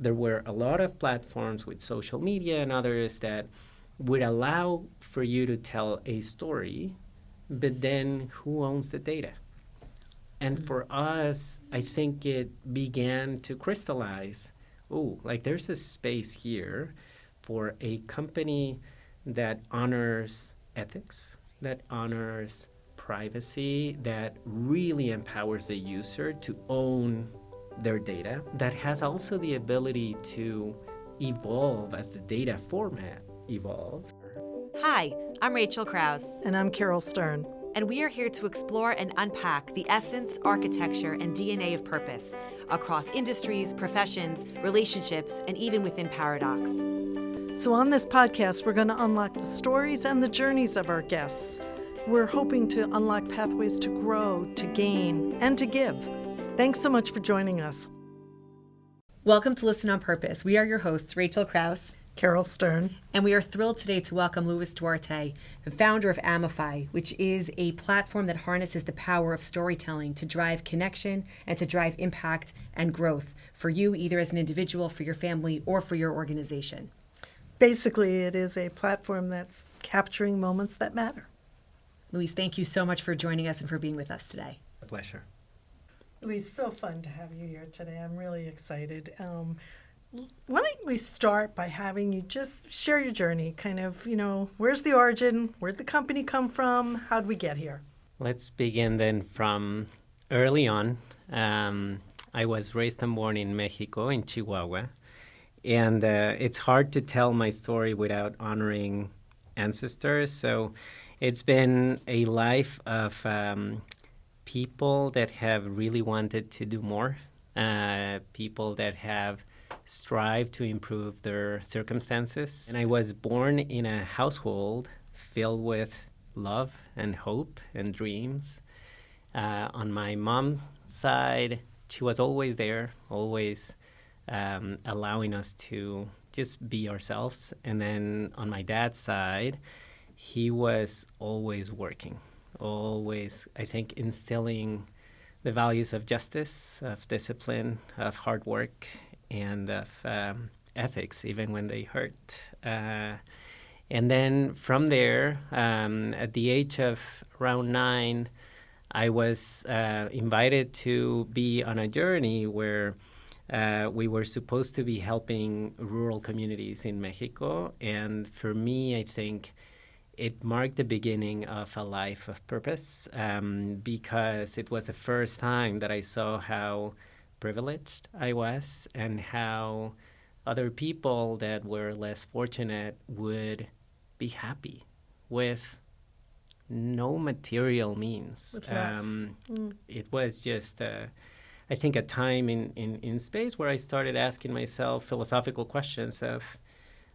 there were a lot of platforms with social media and others that would allow for you to tell a story, but then who owns the data? And for us, I think it began to crystallize, oh, like there's a space here for a company that honors ethics, that honors privacy, that really empowers the user to own their data, that has also the ability to evolve as the data format evolves. Hi, I'm Rachel Kraus. And I'm Caryl Stern. And we are here to explore and unpack the essence, architecture, and DNA of purpose across industries, professions, relationships, and even within paradox. So on this podcast, we're going to unlock the stories and the journeys of our guests. We're hoping to unlock pathways to grow, to gain, and to give. Thanks so much for joining us. Welcome to Listen on Purpose. We are your hosts, Rachel Kraus, Caryl Stern. and we are thrilled today to welcome Luis Duarte, the founder of Amoofy, which is a platform that harnesses the power of storytelling to drive connection and to drive impact and growth for you, either as an individual, for your family, or for your organization. Basically, it is a platform that's capturing moments that matter. Luis, thank you so much for joining us and for being with us today. A pleasure. Louise, so fun to have you here today. I'm really excited. Why don't we start by having you just share your journey, kind of, where's the origin? Where'd the company come from? How'd we get here? Let's begin then from early on. I was raised and born in Mexico, in Chihuahua. And it's hard to tell my story without honoring ancestors. So it's been a life of people that have really wanted to do more, people that have strived to improve their circumstances. And I was born in a household filled with love and hope and dreams. On my mom's side, she was always there, always allowing us to just be ourselves. And then on my dad's side, he was always working, always, I think, instilling the values of justice, of discipline, of hard work, and of ethics, even when they hurt. And then from there, at the age of around 9, I was invited to be on a journey where we were supposed to be helping rural communities in Mexico. And for me, I think it marked the beginning of a life of purpose, because it was the first time that I saw how privileged I was and how other people that were less fortunate would be happy with no material means. It was just, I think, a time in space where I started asking myself philosophical questions of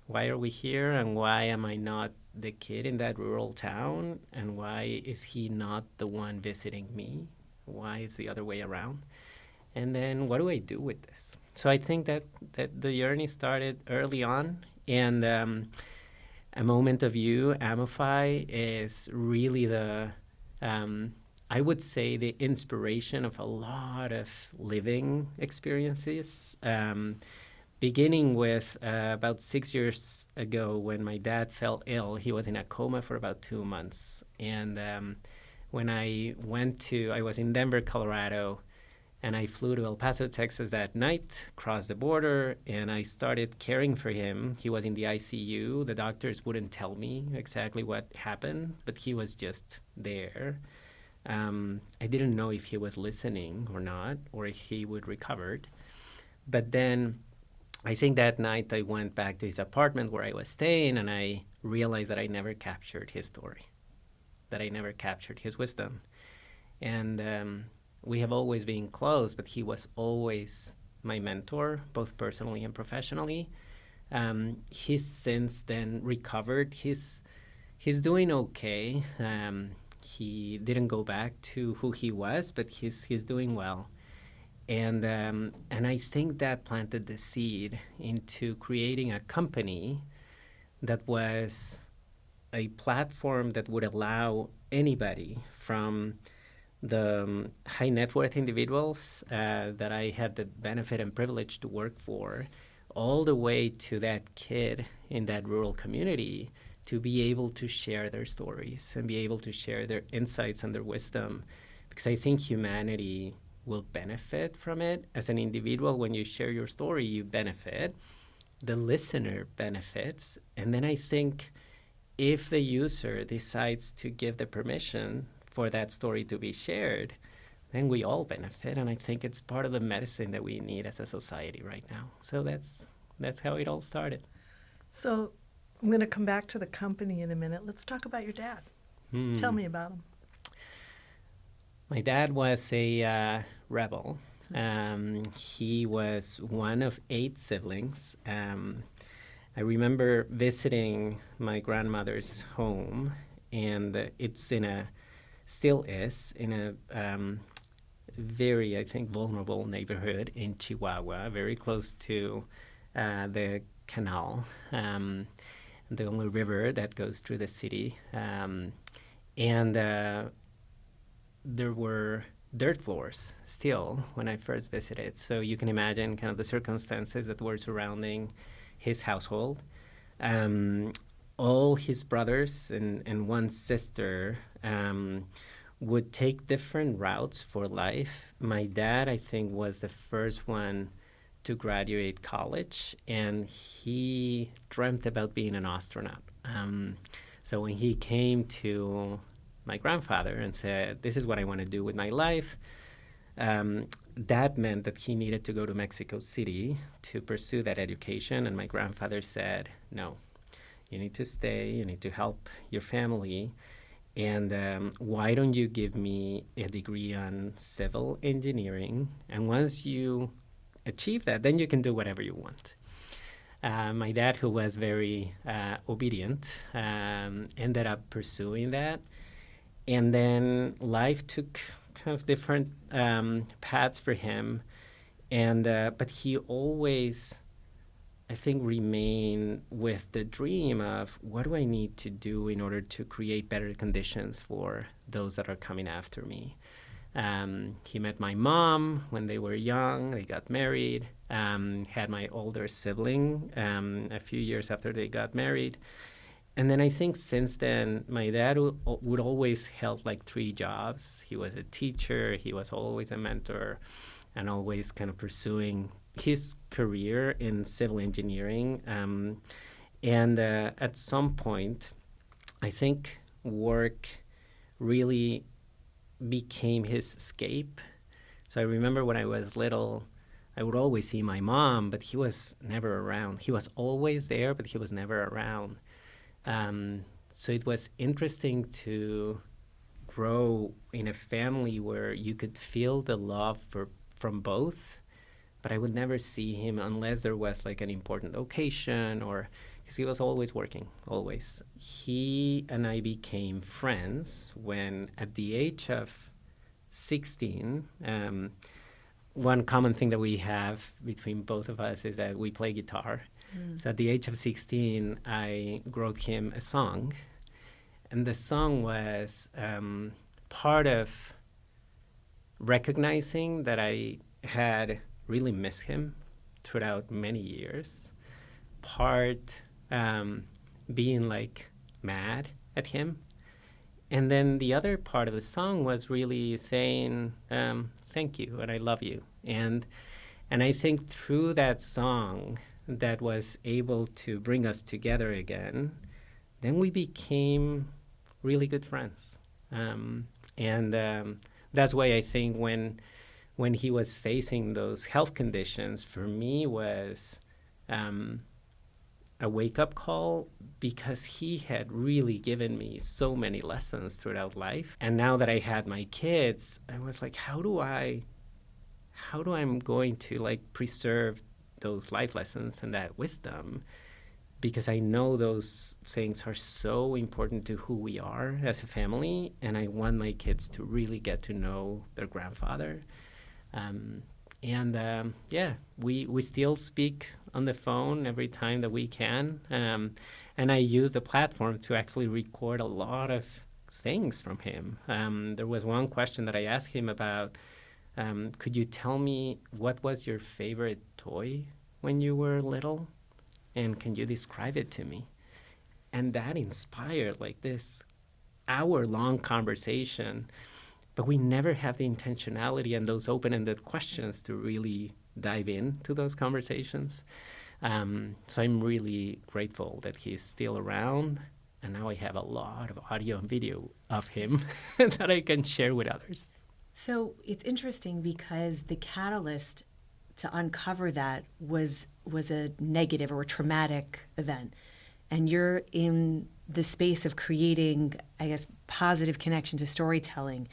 why are we here and why am I not the kid in that rural town, and why is he not the one visiting me? Why is the other way around? And then what do I do with this? So I think that the journey started early on, and A Moment of You, Amoofy, is really the, I would say, the inspiration of a lot of living experiences. Beginning with about 6 years ago when my dad fell ill. He was in a coma for about 2 months. And when I was in Denver, Colorado, and I flew to El Paso, Texas that night, crossed the border, and I started caring for him. He was in the ICU. The doctors wouldn't tell me exactly what happened, but he was just there. I didn't know if he was listening or not, or if he would recover. But then I think that night I went back to his apartment where I was staying, and I realized that I never captured his story, that I never captured his wisdom. And we have always been close, but he was always my mentor, both personally and professionally. He's since then recovered. He's doing okay. He didn't go back to who he was, but he's doing well. And I think that planted the seed into creating a company that was a platform that would allow anybody from the high net worth individuals that I had the benefit and privilege to work for, all the way to that kid in that rural community to be able to share their stories and be able to share their insights and their wisdom. Because I think humanity will benefit from it. As an individual, when you share your story, you benefit. The listener benefits. And then I think if the user decides to give the permission for that story to be shared, then we all benefit. And I think it's part of the medicine that we need as a society right now. So that's how it all started. So I'm going to come back to the company in a minute. Let's talk about your dad. Tell me about him. My dad was a rebel. He was one of 8 siblings. I remember visiting my grandmother's home, and it's still is in a very, I think, vulnerable neighborhood in Chihuahua, very close to the canal, the only river that goes through the city. And there were dirt floors still when I first visited. So you can imagine kind of the circumstances that were surrounding his household. All his brothers and one sister would take different routes for life. My dad, I think, was the first one to graduate college, and he dreamt about being an astronaut. So when he came to my grandfather and said, "This is what I want to do with my life," that meant that he needed to go to Mexico City to pursue that education. And my grandfather said, "No, you need to stay, you need to help your family. And why don't you give me a degree on civil engineering? And once you achieve that, then you can do whatever you want." My dad, who was very obedient, ended up pursuing that. And then life took kind of different paths for him. And but he always, I think, remained with the dream of, what do I need to do in order to create better conditions for those that are coming after me? He met my mom when they were young. They got married, had my older sibling a few years after they got married. And then I think since then, my dad would always held like 3 jobs. He was a teacher, he was always a mentor, and always kind of pursuing his career in civil engineering. And at some point, I think work really became his escape. So I remember when I was little, I would always see my mom, but he was never around. He was always there, but he was never around. So it was interesting to grow in a family where you could feel the love from both, but I would never see him unless there was like an important occasion, or because he was always working, always. He and I became friends when at the age of 16, one common thing that we have between both of us is that we play guitar. So at the age of 16, I wrote him a song. And the song was part of recognizing that I had really missed him throughout many years. Part being like mad at him. And then the other part of the song was really saying, thank you and I love you. And I think through that song that was able to bring us together again, then we became really good friends. That's why I think when he was facing those health conditions, for me was a wake-up call, because he had really given me so many lessons throughout life. And now that I had my kids, I was like, how do I'm going to like preserve those life lessons and that wisdom, because I know those things are so important to who we are as a family, and I want my kids to really get to know their grandfather. We still speak on the phone every time that we can, and I use the platform to actually record a lot of things from him. There was one question that I asked him about, could you tell me what was your favorite toy when you were little? And can you describe it to me? And that inspired like this hour-long conversation. But we never have the intentionality and those open-ended questions to really dive into those conversations. So I'm really grateful that he's still around. And now I have a lot of audio and video of him that I can share with others. So it's interesting because the catalyst to uncover that was a negative or a traumatic event. And you're in the space of creating, I guess, positive connection to storytelling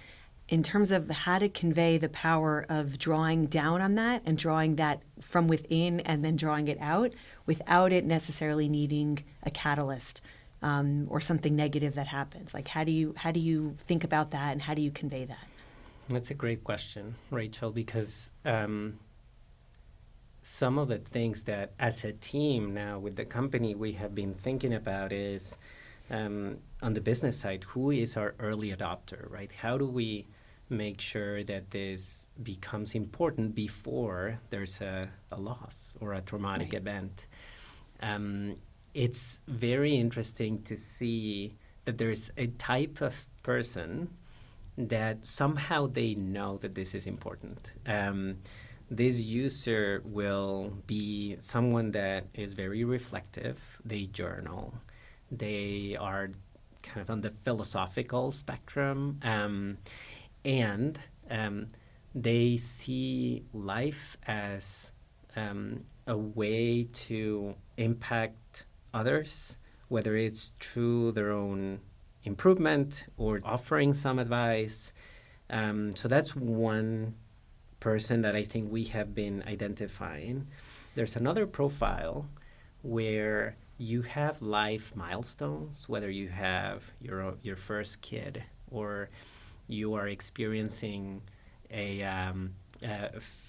in terms of how to convey the power of drawing down on that and drawing that from within and then drawing it out without it necessarily needing a catalyst or something negative that happens. Like, how do you think about that and how do you convey that? That's a great question, Rachel, because some of the things that as a team now with the company we have been thinking about is on the business side, who is our early adopter, right? How do we make sure that this becomes important before there's a loss or a traumatic event? It's very interesting to see that there's a type of person that somehow they know that this is important. This user will be someone that is very reflective. They journal. They are kind of on the philosophical spectrum. And they see life as a way to impact others, whether it's through their own improvement or offering some advice. So that's one person that I think we have been identifying. There's another profile where you have life milestones, whether you have your first kid or you are experiencing a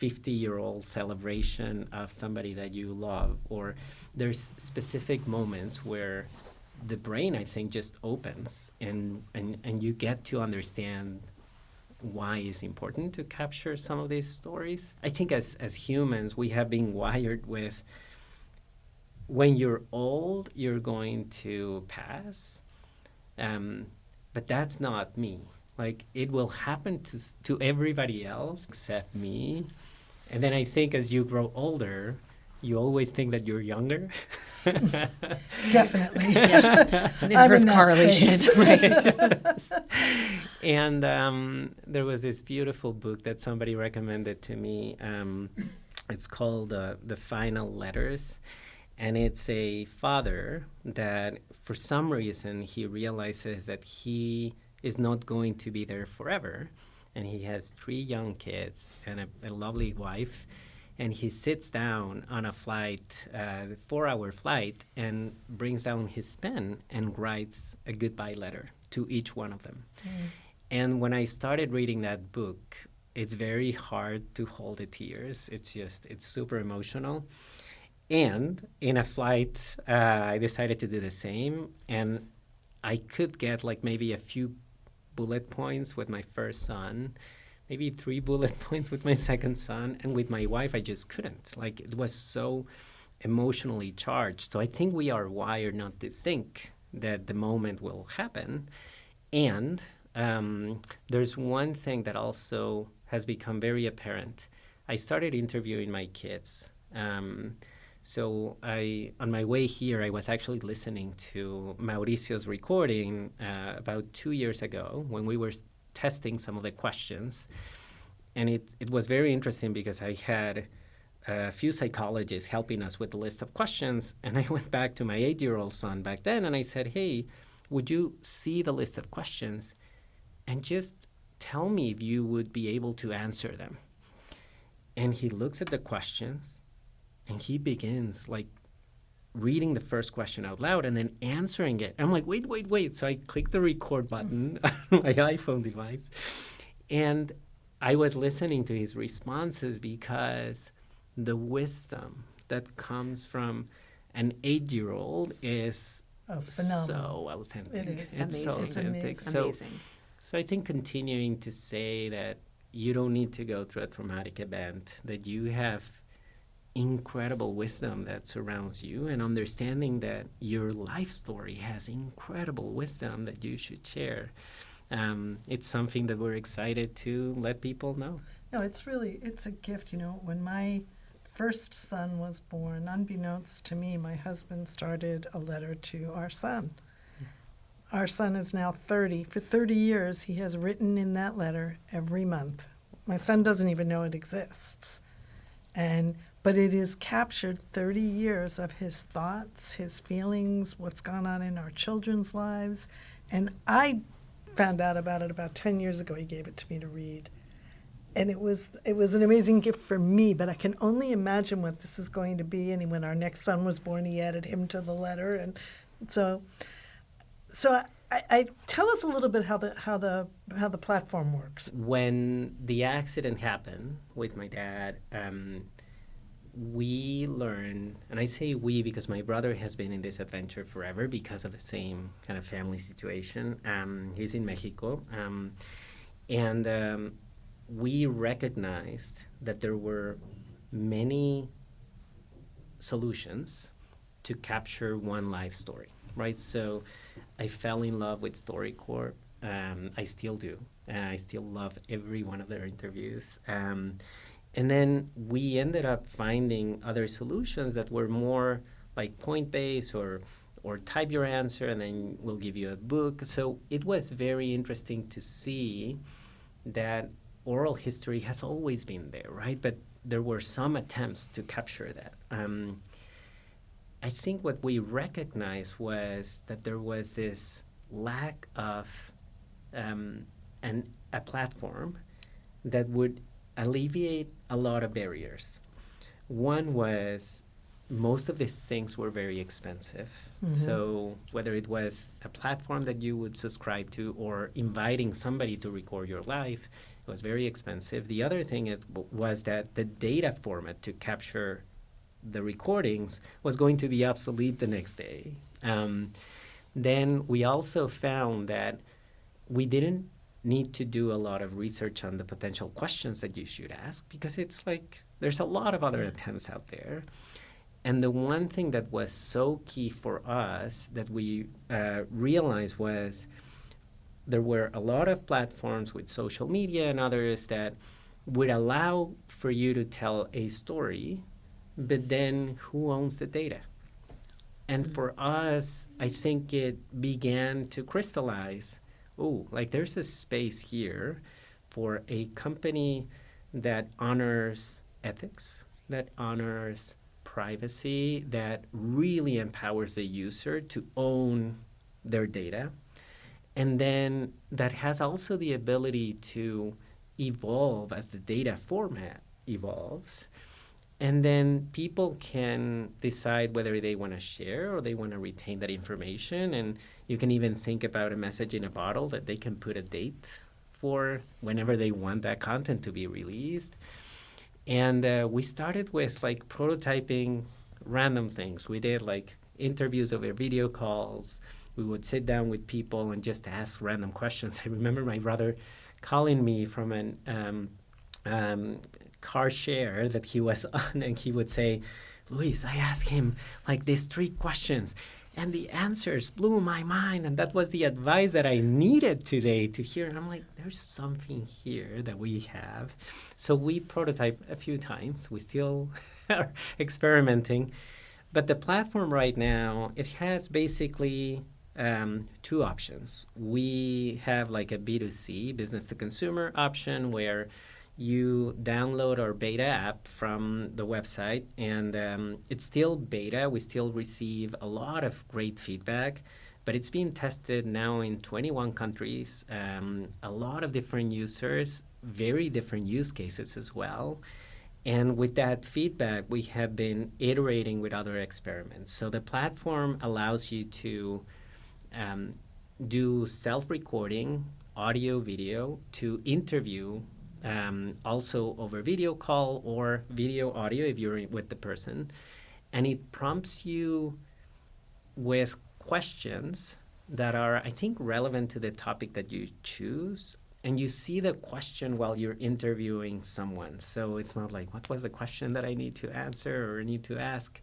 50-year-old celebration of somebody that you love, or there's specific moments where the brain, I think, just opens and you get to understand why it's important to capture some of these stories. I think as humans, we have been wired with when you're old, you're going to pass, but that's not me. Like, it will happen to everybody else except me. And then I think as you grow older, you always think that you're younger. Definitely. Yeah. It's an inverse correlation. Right. And there was this beautiful book that somebody recommended to me. It's called The Final Letters. And it's a father that, for some reason, he realizes that he is not going to be there forever. And he has 3 young kids and a lovely wife. And he sits down on a flight, 4-hour flight, and brings down his pen and writes a goodbye letter to each one of them. And when I started reading that book, it's very hard to hold the tears. It's super emotional. And in a flight, I decided to do the same. And I could get like maybe a few bullet points with my first son, maybe 3 bullet points with my second son, and with my wife, I just couldn't. Like, it was so emotionally charged. So I think we are wired not to think that the moment will happen. And there's one thing that also has become very apparent. I started interviewing my kids. So on my way here, I was actually listening to Mauricio's recording about 2 years ago when we were testing some of the questions. And it was very interesting because I had a few psychologists helping us with the list of questions. And I went back to my 8-year-old son back then and I said, hey, would you see the list of questions and just tell me if you would be able to answer them? And he looks at the questions and he begins like reading the first question out loud and then answering it. I'm like, wait. So I clicked the record button on my iPhone device. And I was listening to his responses because the wisdom that comes from an 8-year-old is so authentic. It is. It's so authentic. Amazing. So I think continuing to say that you don't need to go through a traumatic event, that you have incredible wisdom that surrounds you, and understanding that your life story has incredible wisdom that you should share. It's something that we're excited to let people know. No, it's a gift. When my first son was born, unbeknownst to me, my husband started a letter to our son. Our son is now 30. For 30 years, he has written in that letter every month. My son doesn't even know it exists. But it has captured 30 years of his thoughts, his feelings, what's gone on in our children's lives. And I found out about it about 10 years ago. He gave it to me to read. And it was an amazing gift for me, but I can only imagine what this is going to be. And when our next son was born, he added him to the letter. And so I tell us a little bit how the platform works. When the accident happened with my dad, we learned, and I say we because my brother has been in this adventure forever because of the same kind of family situation. He's in Mexico, and we recognized that there were many solutions to capture one life story, right? So I fell in love with StoryCorps. I still do. I still love every one of their interviews. And then we ended up finding other solutions that were more like point-based or type your answer and then we'll give you a book. So it was very interesting to see that oral history has always been there, right? But there were some attempts to capture that. I think what we recognized was that there was this lack of a platform that would alleviate a lot of barriers. One was most of these things were very expensive. Mm-hmm. So whether it was a platform that you would subscribe to or inviting somebody to record your life, it was very expensive. The other thing was that the data format to capture the recordings was going to be obsolete the next day. Then we also found that we didn't need to do a lot of research on the potential questions that you should ask because it's like there's a lot of other attempts out there. And the one thing that was so key for us that we realized was there were a lot of platforms with social media and others that would allow for you to tell a story, but then who owns the data? And for us, I think it began to crystallize, there's a space here for a company that honors ethics, that honors privacy, that really empowers the user to own their data, and then that has also the ability to evolve as the data format evolves. And then people can decide whether they want to share or they want to retain that information. And you can even think about a message in a bottle that they can put a date for whenever they want that content to be released. And we started with prototyping random things. We did interviews over video calls. We would sit down with people and just ask random questions. I remember my brother calling me from an car share that he was on, and he would say, Luis, I asked him these 3 questions and the answers blew my mind, and that was the advice that I needed today to hear. And I'm like, there's something here that we have. So we prototype a few times. We still are experimenting, but the platform right now, it has basically 2 options. We have a B2C, business to consumer option, where you download our beta app from the website, and it's still beta. We still receive a lot of great feedback, but it's being tested now in 21 countries, a lot of different users, very different use cases as well. And with that feedback, we have been iterating with other experiments. So the platform allows you to do self-recording, audio, video, to interview also over video call or video audio if you're with the person. And it prompts you with questions that are, I think, relevant to the topic that you choose. and you see the question while you're interviewing someone. So it's not like, what was the question that I need to answer or need to ask?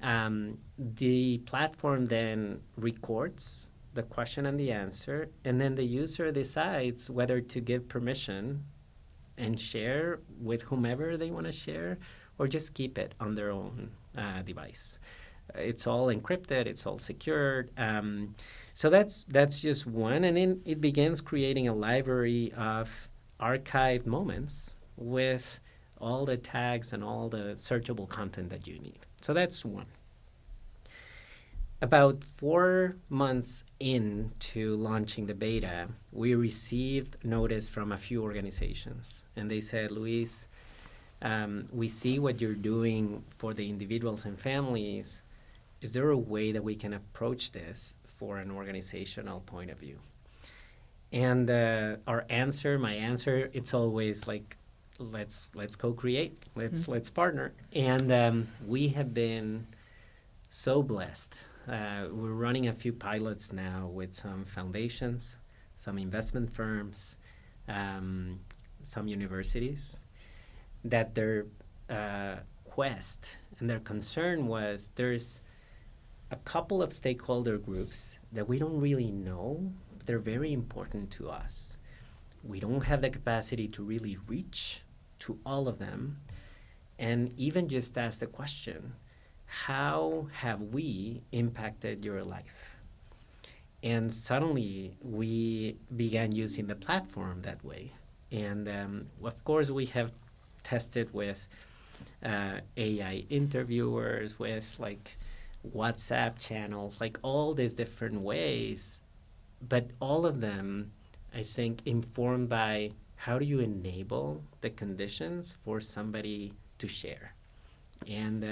The platform then records the question and the answer, and then the user decides whether to give permission and share with whomever they want to share, or just keep it on their own device. It's all encrypted, it's all secured. So that's just one, and then it begins creating a library of archived moments with all the tags and all the searchable content that you need. So that's one. About 4 months into launching the beta, we received notice from a few organizations, and they said, Luis, we see what you're doing for the individuals and families. Is there a way that we can approach this for an organizational point of view? And my answer, it's always like, let's co-create, let's partner. And we have been so blessed. We're running a few pilots now with some foundations, some investment firms, some universities, that their quest and their concern was there's a couple of stakeholder groups that we don't really know, but they're very important to us. We don't have the capacity to really reach to all of them, and even just ask the question, how have we impacted your life? And suddenly we began using the platform that way. And of course we have tested with AI interviewers, with like WhatsApp channels, like all these different ways, but all of them, I think, informed by how do you enable the conditions for somebody to share. And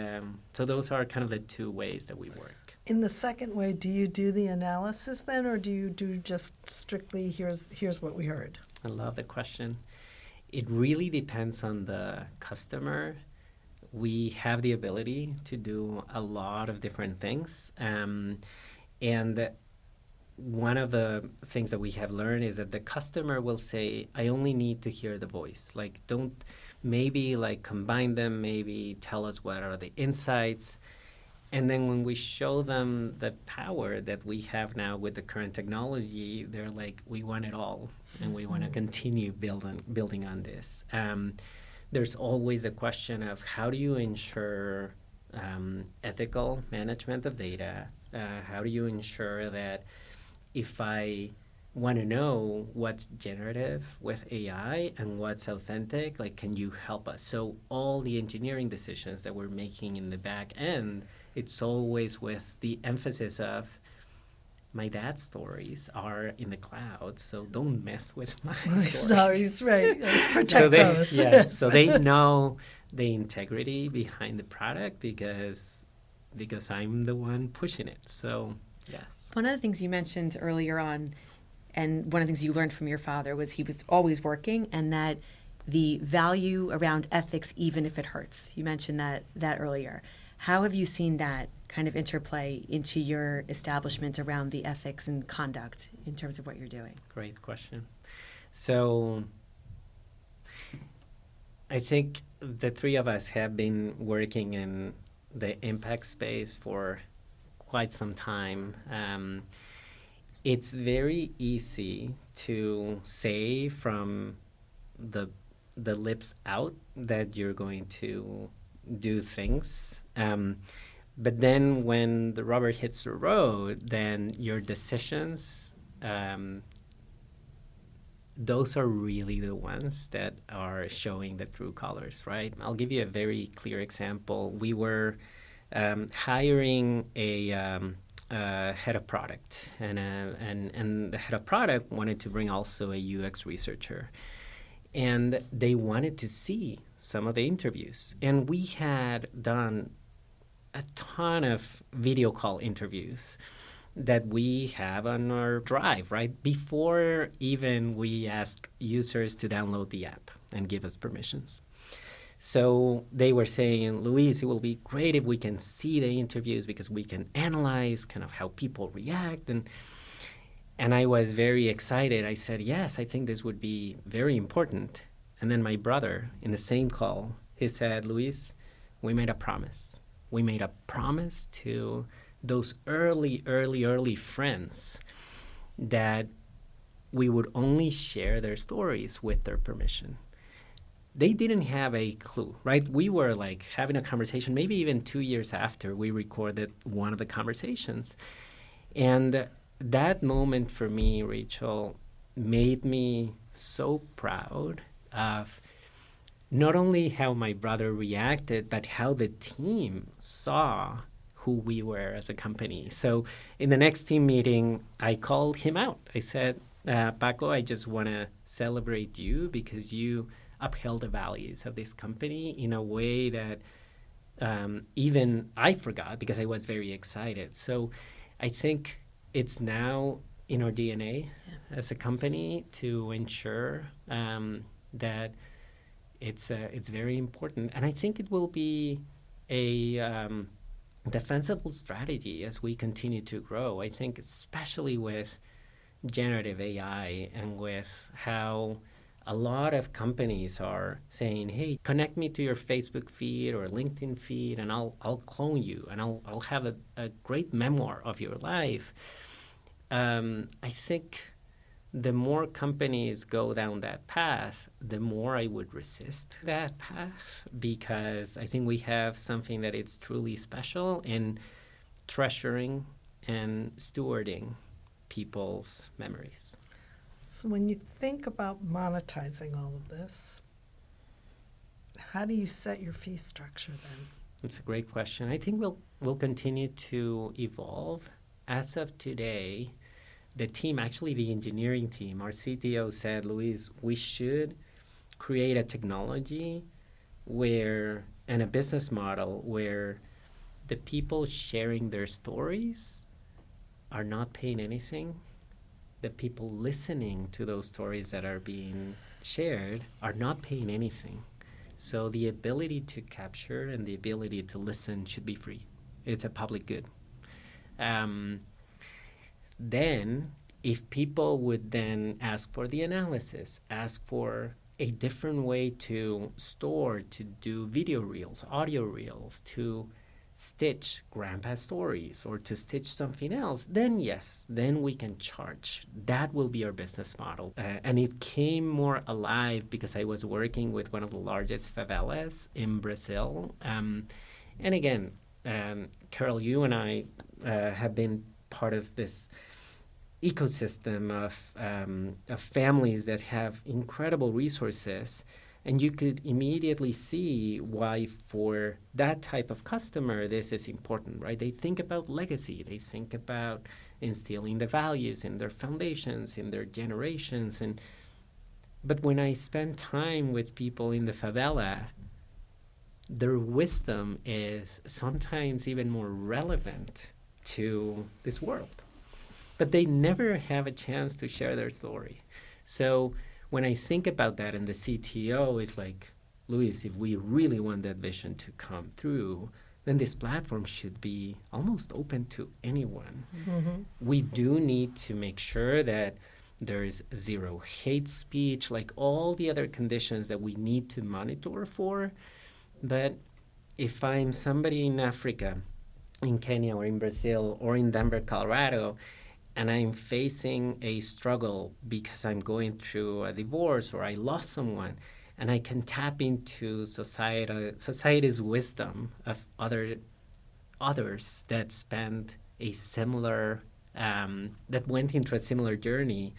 so those are kind of the two ways that we work. In the second way, do you do the analysis then, or do you do just strictly here's what we heard? I love the question. It really depends on the customer. We have the ability to do a lot of different things. And one of the things that we have learned is that the customer will say, I only need to hear the voice. Like, don't maybe like combine them, maybe tell us what are the insights. And then when we show them the power that we have now with the current technology, they're like, we want it all, and we want to continue building on this. There's always a question of how do you ensure ethical management of data? How do you ensure that if I want to know what's generative with AI and what's authentic, like, can you help us? So all the engineering decisions that we're making in the back end, it's always with the emphasis of my dad's stories are in the cloud, so don't mess with my stories. Right. Let's protect those. Yeah, so they know the integrity behind the product because I'm the one pushing it. So, yes. One of the things you mentioned earlier on, and one of the things you learned from your father, was he was always working, and that the value around ethics, even if it hurts. You mentioned that earlier. How have you seen that kind of interplay into your establishment around the ethics and conduct in terms of what you're doing? Great question. So I think the three of us have been working in the impact space for quite some time. It's very easy to say from the lips out that you're going to do things. But then when the rubber hits the road, then your decisions, those are really the ones that are showing the true colors, right? I'll give you a very clear example. We were hiring a head of product, and the head of product wanted to bring also a UX researcher. And they wanted to see some of the interviews. And we had done a ton of video call interviews that we have on our drive, right? Before even we ask users to download the app and give us permissions. So they were saying, Luis, it will be great if we can see the interviews because we can analyze kind of how people react. And I was very excited. I said, yes, I think this would be very important. And then my brother, in the same call, he said, Luis, we made a promise. We made a promise to those early friends that we would only share their stories with their permission. They didn't have a clue, right? We were like having a conversation, maybe even 2 years after we recorded one of the conversations. And that moment for me, Rachel, made me so proud of not only how my brother reacted, but how the team saw who we were as a company. So in the next team meeting, I called him out. I said, Paco, I just want to celebrate you because you upheld the values of this company in a way that even I forgot because I was very excited. So I think it's now in our DNA as a company to ensure that it's very important. And I think it will be a defensible strategy as we continue to grow. I think especially with generative AI and with how a lot of companies are saying, hey, connect me to your Facebook feed or LinkedIn feed and I'll clone you and I'll have a great memoir of your life. I think the more companies go down that path, the more I would resist that path because I think we have something that is truly special in treasuring and stewarding people's memories. So when you think about monetizing all of this, how do you set your fee structure then? It's a great question. I think we'll continue to evolve. As of today, the team, actually the engineering team, our CTO said, Luis, we should create a technology where, and a business model where the people sharing their stories are not paying anything. The people listening to those stories that are being shared are not paying anything. So the ability to capture and the ability to listen should be free. It's a public good. Then, if people would then ask for the analysis, ask for a different way to store, to do video reels, audio reels, to stitch grandpa stories or to stitch something else, then yes, then we can charge. That will be our business model. And it came more alive because I was working with one of the largest favelas in Brazil. And again, Caryl, you and I have been part of this ecosystem of families that have incredible resources. And you could immediately see why for that type of customer, this is important, right? They think about legacy. They think about instilling the values in their foundations, in their generations. But when I spend time with people in the favela, their wisdom is sometimes even more relevant to this world. But they never have a chance to share their story. So when I think about that, and the CTO is like, Luis, if we really want that vision to come through, then this platform should be almost open to anyone. Mm-hmm. We do need to make sure that there's zero hate speech, like all the other conditions that we need to monitor for. But if I'm somebody in Africa, in Kenya or in Brazil or in Denver, Colorado, and I'm facing a struggle because I'm going through a divorce or I lost someone, and I can tap into society's wisdom of others that spent a similar, that went into a similar journey,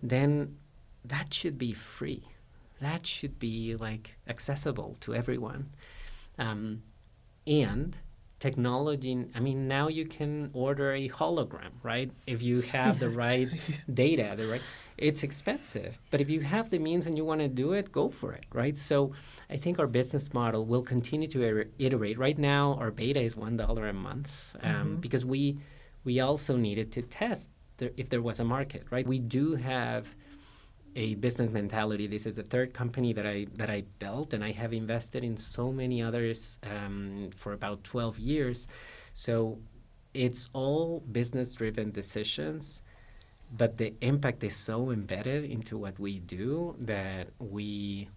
then that should be free. That should be like accessible to everyone. And technology, I mean, now you can order a hologram, right? If you have the right data, it's expensive. But if you have the means and you want to do it, go for it, right? So I think our business model will continue to iterate. Right now, our beta is $1 a month because we also needed to test if there was a market, right? We do have a business mentality. This is the third company that I built, and I have invested in so many others for about 12 years. So it's all business-driven decisions but the impact is so embedded into what we do that we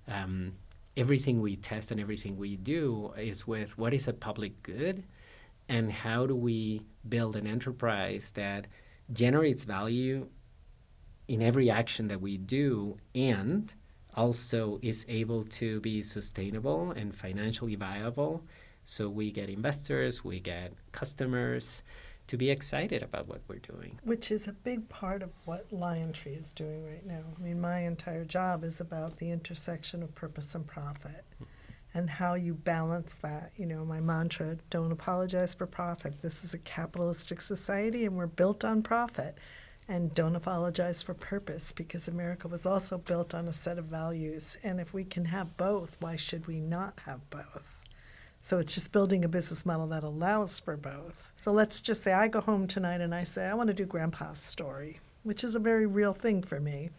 everything we test and everything we do is with what is a public good and how do we build an enterprise that generates value in every action that we do and also is able to be sustainable and financially viable. So we get investors, we get customers to be excited about what we're doing. Which is a big part of what LionTree is doing right now. I mean, my entire job is about the intersection of purpose and profit and how you balance that. You know, my mantra, don't apologize for profit. This is a capitalistic society and we're built on profit. And don't apologize for purpose, because America was also built on a set of values. And if we can have both, why should we not have both? So it's just building a business model that allows for both. So let's just say I go home tonight and I say, I want to do Grandpa's story, which is a very real thing for me.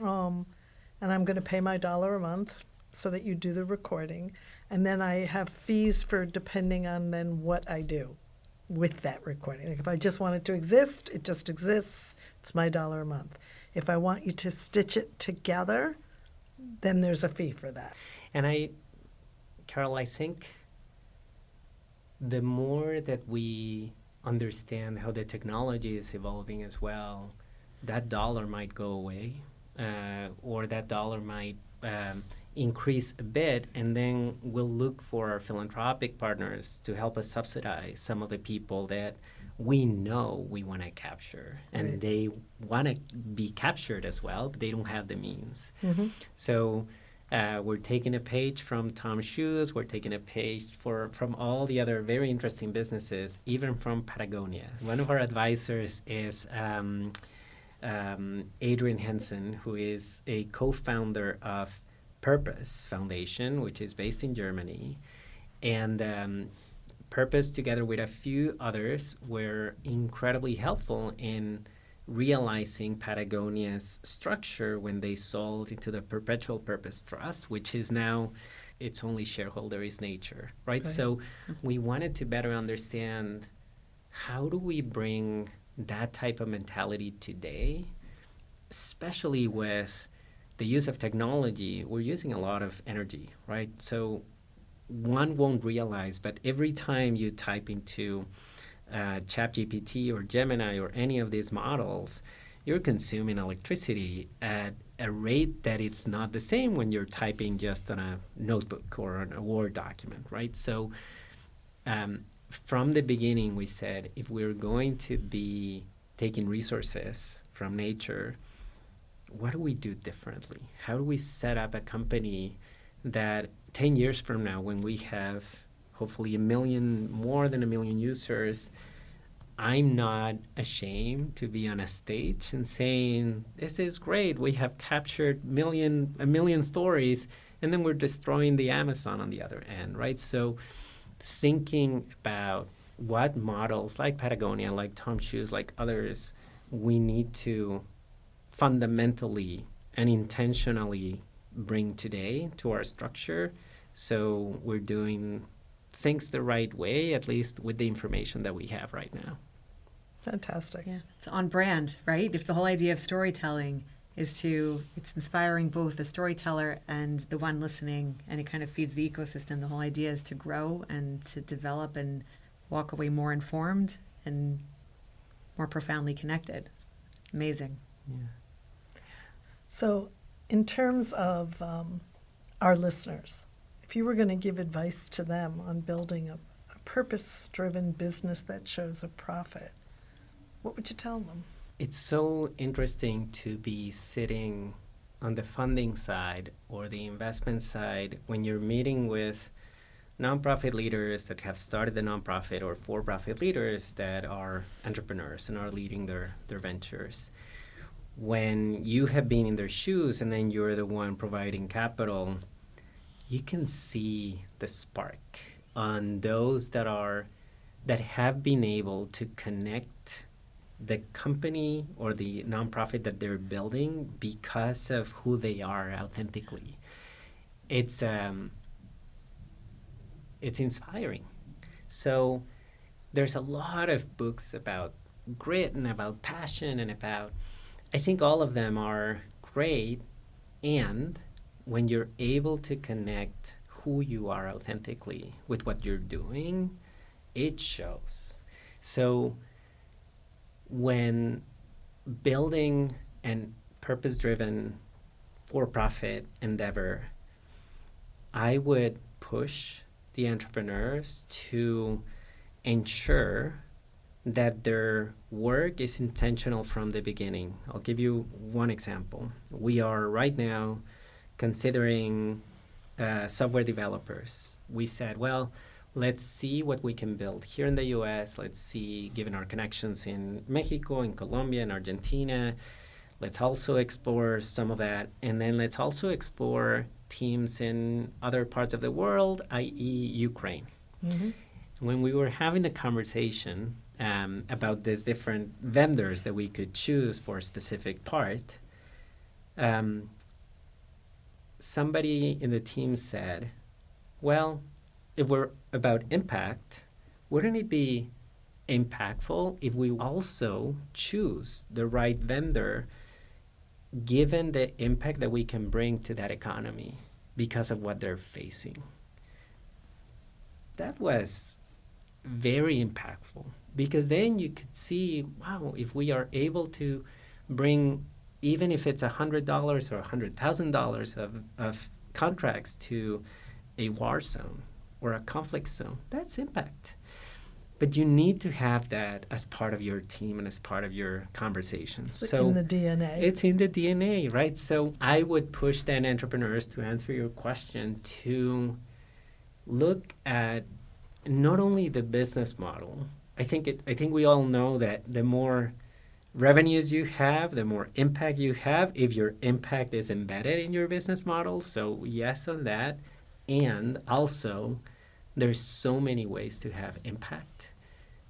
And I'm going to pay my $1 a month so that you do the recording. And then I have fees for depending on then what I do with that recording. Like if I just want it to exist, it just exists. It's my $1 a month. If I want you to stitch it together, then there's a fee for that. And Caryl, I think the more that we understand how the technology is evolving as well, that dollar might go away, or that dollar might increase a bit, and then we'll look for our philanthropic partners to help us subsidize some of the people that we know we want to capture, and Right. they want to be captured as well, but they don't have the means. Mm-hmm. So we're taking a page from Tom's Shoes. We're taking a page from all the other very interesting businesses, even from Patagonia. One of our advisors is Adrian Henson, who is a co-founder of Purpose Foundation, which is based in Germany. And Purpose, together with a few others, were incredibly helpful in realizing Patagonia's structure when they sold into the Perpetual Purpose Trust, which is now its only shareholder is nature, right? So we wanted to better understand how do we bring that type of mentality today, especially with the use of technology. We're using a lot of energy, right? So one won't realize, but every time you type into ChatGPT or Gemini or any of these models, you're consuming electricity at a rate that it's not the same when you're typing just on a notebook or on a Word document, right? So from the beginning, we said, if we're going to be taking resources from nature, what do we do differently? How do we set up a company that 10 years from now, when we have hopefully more than a million users, I'm not ashamed to be on a stage and saying, this is great, we have captured a million stories, and then we're destroying the Amazon on the other end, right? So thinking about what models like Patagonia, like Tom's Shoes, like others, we need to fundamentally and intentionally bring today to our structure, so we're doing things the right way, at least with the information that we have right now. Fantastic. Yeah, it's on brand, right? If the whole idea of storytelling is it's inspiring both the storyteller and the one listening, and it kind of feeds the ecosystem. The whole idea is to grow and to develop and walk away more informed and more profoundly connected. Amazing. Yeah. So in terms of our listeners, if you were going to give advice to them on building a purpose-driven business that shows a profit, what would you tell them? It's so interesting to be sitting on the funding side or the investment side when you're meeting with nonprofit leaders that have started a nonprofit or for-profit leaders that are entrepreneurs and are leading their ventures. When you have been in their shoes and then you're the one providing capital, you can see the spark on those that have been able to connect the company or the nonprofit that they're building because of who they are authentically. It's inspiring. So there's a lot of books about grit and about passion and about I think all of them are great. And when you're able to connect who you are authentically with what you're doing, it shows. So when building an purpose-driven for-profit endeavor, I would push the entrepreneurs to ensure that their work is intentional from the beginning. I'll give you one example. We are right now considering software developers. We said, well, let's see what we can build here in the US. Let's see, given our connections in Mexico, in Colombia, in Argentina, let's also explore some of that. And then let's also explore teams in other parts of the world, i.e. Ukraine. Mm-hmm. When we were having the conversation about these different vendors that we could choose for a specific part, somebody in the team said, well, if we're about impact, wouldn't it be impactful if we also choose the right vendor given the impact that we can bring to that economy because of what they're facing? That was very impactful, because then you could see, wow, if we are able to bring, even if it's $100 or $100,000 of contracts to a war zone or a conflict zone, that's impact. But you need to have that as part of your team and as part of your conversations. It's in the DNA. It's in the DNA, right? So I would push then entrepreneurs, to answer your question, to look at not only the business model. I think we all know that the more revenues you have, the more impact you have if your impact is embedded in your business model. So yes on that. And also, there's so many ways to have impact,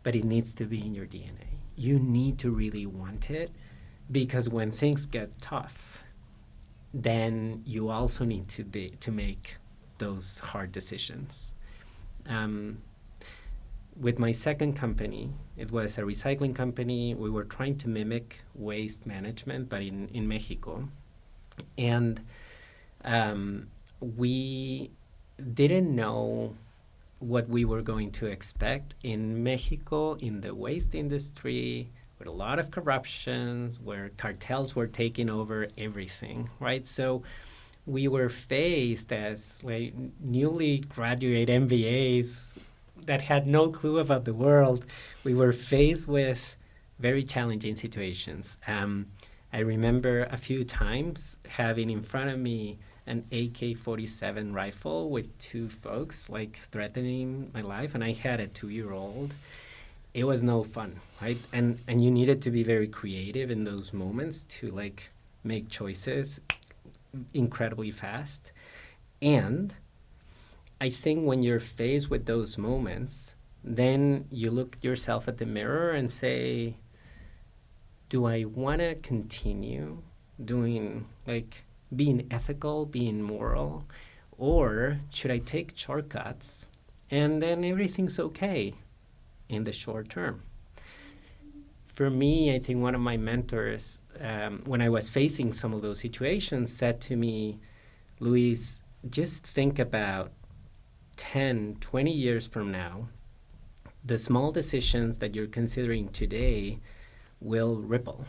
but it needs to be in your DNA. You need to really want it, because when things get tough, then you also need to make those hard decisions. With my second company, it was a recycling company. We were trying to mimic waste management, but in Mexico. And we didn't know what we were going to expect in Mexico, in the waste industry, with a lot of corruptions, where cartels were taking over everything, right? So we were faced as like newly graduate MBAs that had no clue about the world. We were faced with very challenging situations. I remember a few times having in front of me an AK-47 rifle with two folks like threatening my life, and I had a 2-year-old. It was no fun, right? And you needed to be very creative in those moments to like make choices incredibly fast. And I think when you're faced with those moments, then you look yourself at the mirror and say, do I want to continue doing, like, being ethical, being moral, or should I take shortcuts and then everything's okay in the short term? For me, I think one of my mentors, when I was facing some of those situations, said to me, Luis, just think about 10, 20 years from now, the small decisions that you're considering today will ripple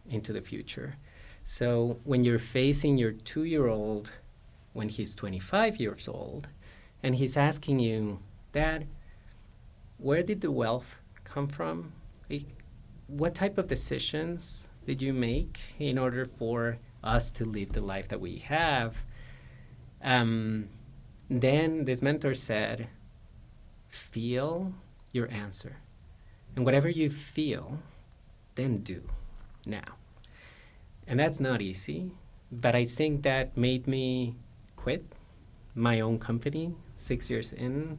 into the future. So when you're facing your 2-year-old when he's 25 years old, and he's asking you, Dad, where did the wealth come from? What type of decisions did you make in order for us to live the life that we have? Then this mentor said, feel your answer. And whatever you feel, then do now. And that's not easy, but I think that made me quit my own company 6 years in,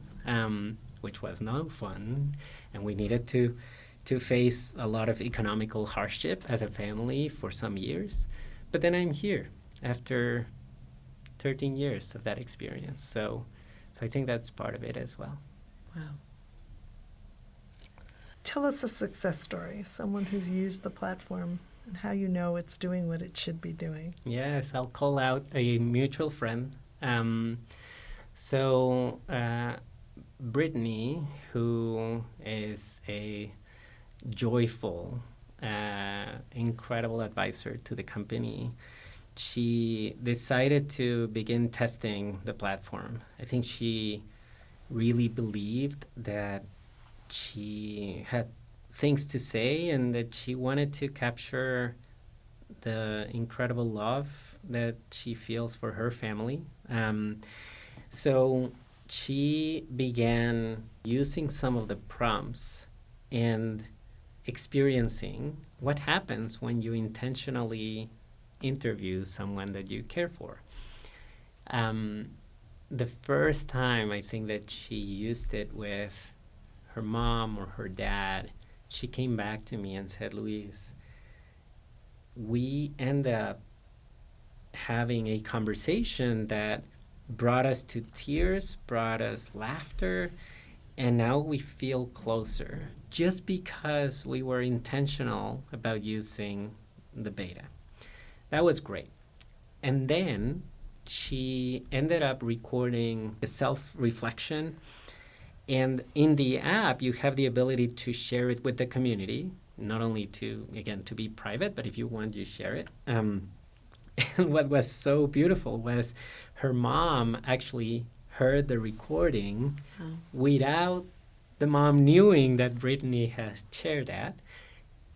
which was no fun. And we needed to face a lot of economical hardship as a family for some years. But then I'm here after 13 years of that experience. So I think that's part of it as well. Wow. Tell us a success story, someone who's used the platform and how you know it's doing what it should be doing. Yes, I'll call out a mutual friend. So Brittany, who is a joyful, incredible advisor to the company, she decided to begin testing the platform. I think she really believed that she had things to say and that she wanted to capture the incredible love that she feels for her family. So she began using some of the prompts and experiencing what happens when you intentionally interview someone that you care for. The first time I think that she used it with her mom or her dad, she came back to me and said, Luis, we end up having a conversation that brought us to tears, brought us laughter, and now we feel closer just because we were intentional about using the beta. That was great. And then she ended up recording a self-reflection. And in the app, you have the ability to share it with the community, not only to, again, to be private, but if you want, you share it. And what was so beautiful was her mom actually heard the recording without the mom knowing that Brittany has shared that.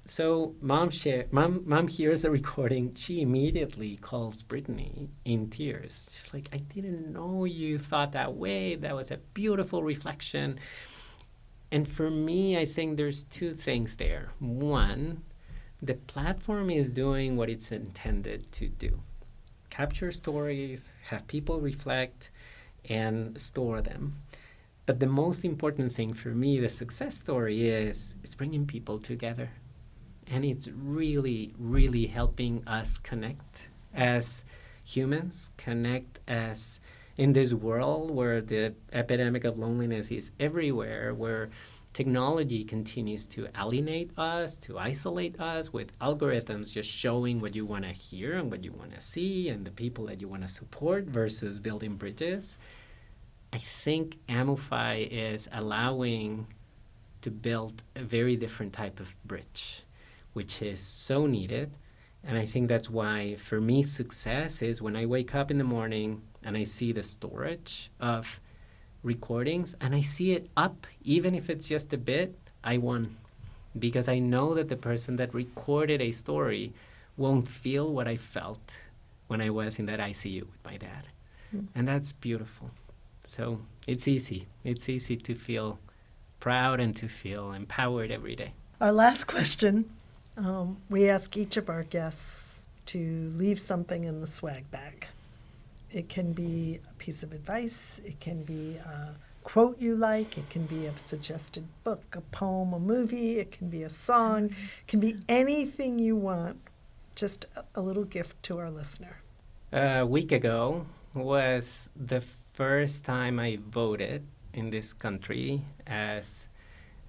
So mom hears the recording. She immediately calls Brittany in tears. She's like, I didn't know you thought that way. That was a beautiful reflection. And for me, I think there's two things there. One, the platform is doing what it's intended to do. Capture stories, have people reflect, and store them. But the most important thing for me, the success story, is it's bringing people together. And it's really, really helping us connect as humans, connect as in this world where the epidemic of loneliness is everywhere, where technology continues to alienate us, to isolate us with algorithms just showing what you want to hear and what you want to see and the people that you want to support versus building bridges. I think Amoofy is allowing to build a very different type of bridge, which is so needed. And I think that's why, for me, success is when I wake up in the morning and I see the storage of recordings and I see it up, even if it's just a bit, I won. Because I know that the person that recorded a story won't feel what I felt when I was in that ICU with my dad. And that's beautiful. So it's easy. It's easy to feel proud and to feel empowered every day. Our last question, we ask each of our guests to leave something in the swag bag. It can be a piece of advice, it can be a quote you like, it can be a suggested book, a poem, a movie, it can be a song, it can be anything you want, just a little gift to our listener. A week ago was the first time I voted in this country as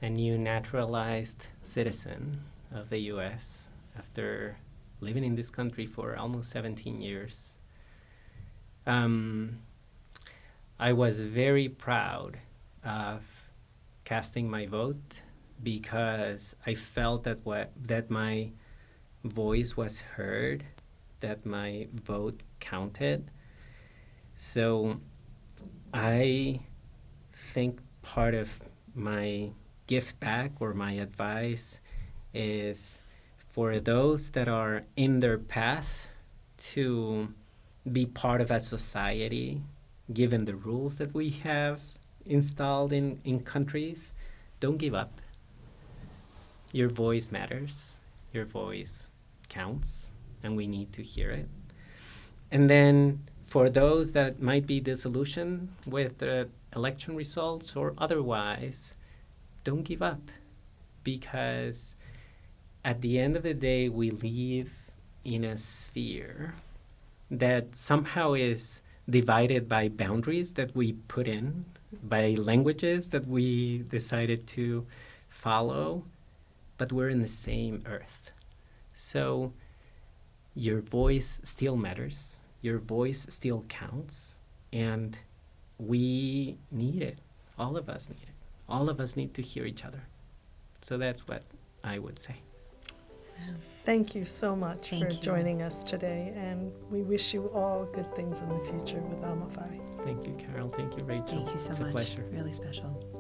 a new naturalized citizen of the U.S. after living in this country for almost 17 years. I was very proud of casting my vote because I felt that my voice was heard, that my vote counted. So I think part of my gift back or my advice is for those that are in their path to be part of a society, given the rules that we have installed in countries, don't give up. Your voice matters. Your voice counts, and we need to hear it. And then for those that might be disillusioned with the election results or otherwise, don't give up, because at the end of the day, we live in a sphere that somehow is divided by boundaries that we put in, by languages that we decided to follow, but we're in the same earth. So your voice still matters. Your voice still counts. And we need it. All of us need it. All of us need to hear each other. So that's what I would say. Thank you so much Thank for you. joining us today, and we wish you all good things in the future with Amoofy. Thank you, Caryl. Thank you, Rachel. Thank you so it's much. a pleasure. Really special.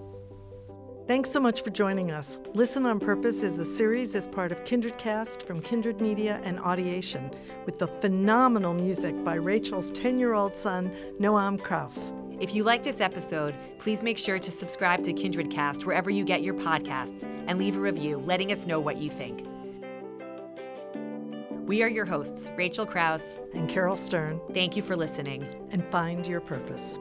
Thanks so much for joining us. Listen on Purpose is a series as part of KindredCast from Kindred Media and Audiation, with the phenomenal music by Rachel's 10-year-old son, Noam Kraus. If you like this episode, please make sure to subscribe to KindredCast wherever you get your podcasts and leave a review letting us know what you think. We are your hosts, Rachel Kraus. And Carol Stern, Thank you for listening. and find your purpose.